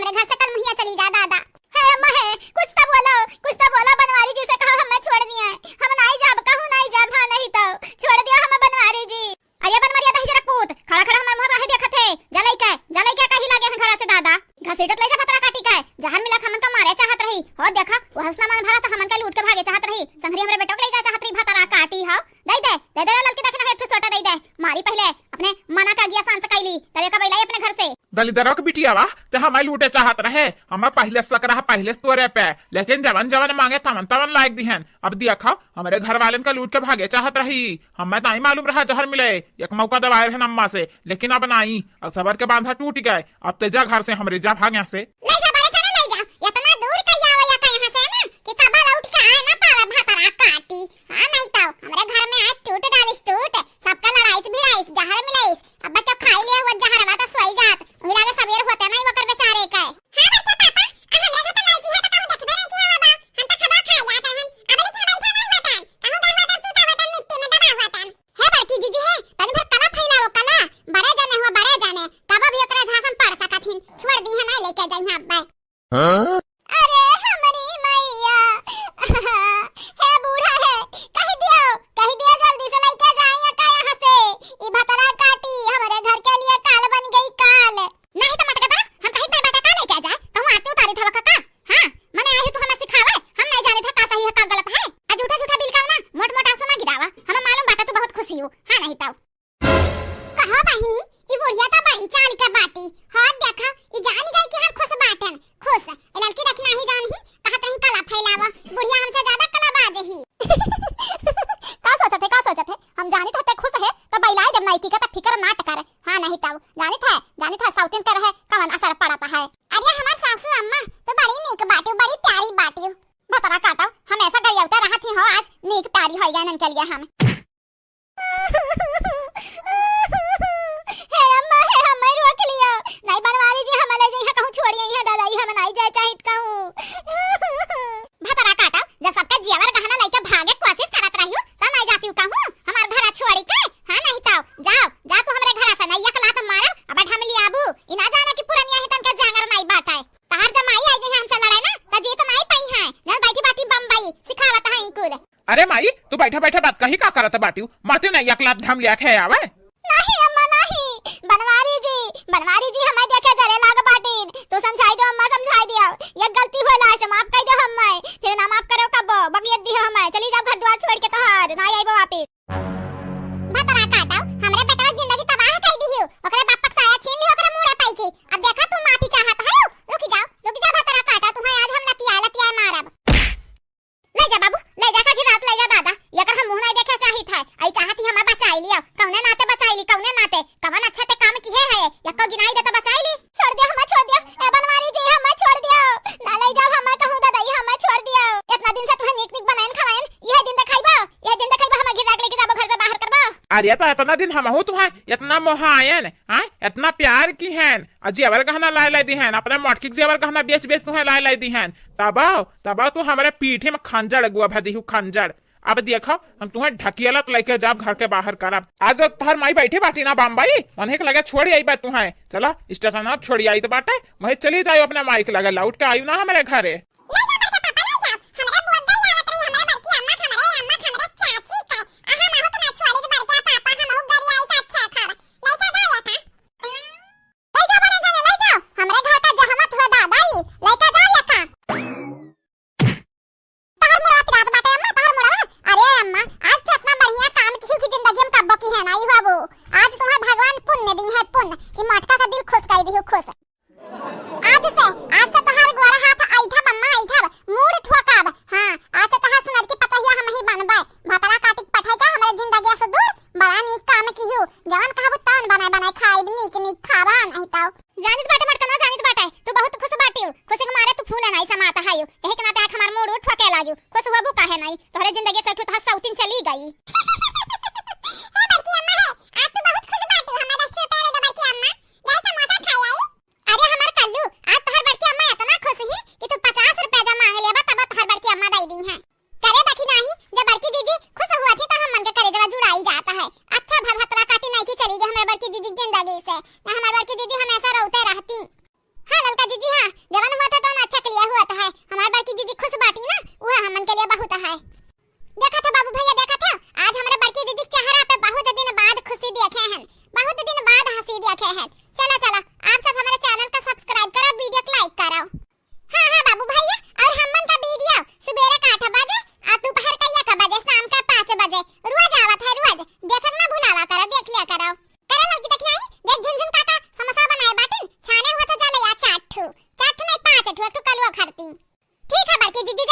हमारे घर से कल मुहिया चली जा दादा। है अम्मा है, कुछ तो बोलो बनवारी जी से कहो हमें छोड़ दिया है, हम नहीं जाब कहूं नहीं जाब, हां नहीं तो छोड़ दिया हमें बनवारी जी। अरे बनवारी दही जरा पूत खड़ा खड़ा हमार मुंह काहे देखत है, जलाई के कहीं लागे हैं घर से दादा, घसीटत ले जा भतरा काटी के जहां मिला हमन का मारे चाहत रही हो, देखा वो हंसना मन भरा तो हमन का लूट के भागे चाहत रही, संगरी हमरे बेटो के ले जा चाहत रही, भतरा काटी हां दे ललकी देखना है, एक छोटा दे दे मारी पहले अपने मना का गया शांत कैली तबे का बैलाई अपने घर से दलिदरों के बिटिया वा ते हमें लूटे चाहत रहे, हम पहले सक रहा पहले तोरे पे, लेकिन जवन मांगे तमन लायक दिहन, अब देखा हमारे घर वाले का लूट के भागे चाहत रही, हमें तो नहीं मालूम रहा जहर मिले, एक मौका दवाए रहे अम्मा से, लेकिन अब नहीं, अब सबर के बांधा टूट गए, अब तेजा घर से हमरे जा भाग यहाँ से। अरे माई तू बैठा बैठा बात कही का करत बाटियो, माटे ना एक लात ढम लिया खे आवे। नहीं अम्मा नहीं, बनवारी जी हमें देखे जरे लाग बाटीन, तू समझाई दो अम्मा समझाई दियो, ये गलती होला माफ कह दो हमें, फिर ना माफ करो कब बगियत दी हमें, चली जाओ घर द्वार छोड़ के तोहर ना आइबो वापस। भतरा काटाओ हमरे बेटा जिंदगी तबाह कर दी हो, ओकरे बाप का साया छीन ली ओकरे मुंह पाई के, अब देखा तुम माफी चाहत हो, रुक जा भतरा काटा, तुम्हें आज हम लतिया मारब। ले जा बाबू ले जा का रात ले जा दादा, अगर हम मुंह नहीं देखे चाहिए था, आई चाहती हमें बचाई लिया, कौने नाते बचाई ली, कौने नाते कवन अच्छा ते काम किए है, यक्को गिनाई दे तो बचाई ली, छोड़ दिया ए बनवारी जी हमें छोड़ दियो, ना ले जाओ हमें कहूं दादाई हमें छोड़ दियो, इतना दिन से तुहे निक बनाइन खवाइन, यह दिन देखाइबो हमें गिरा लेके जाबो घर से बाहर करबो। अरे तो इतना दिन हम हो तुम्हारे इतना मोहायन हां इतना प्यार की हैं, जेवर गहना लाई दी हैं, अपने मटकी जेवर गहना बेच तुम्हें लाई दी हैं, तब तू हमारे पीठे में खंजर गुआ भदी खंजर, अब देखो हम तुम्हें ढकियालत लेके जाब घर के बाहर करब, आज तोहर माई बैठी बाटी ना बम्बई, उन्हें लगे छोड़ी आई बात तुम्हें, चलो स्टेशन अब छोड़ी आई तो बाटे वही चली जाओ अपने माई के लगे लौट के आयु ना हमारे घरे। आज से तोहार गोरा हाथ आईठा बम्मा पाँच ठो एक ठो कलवा खरती ठीक है बड़की जीजी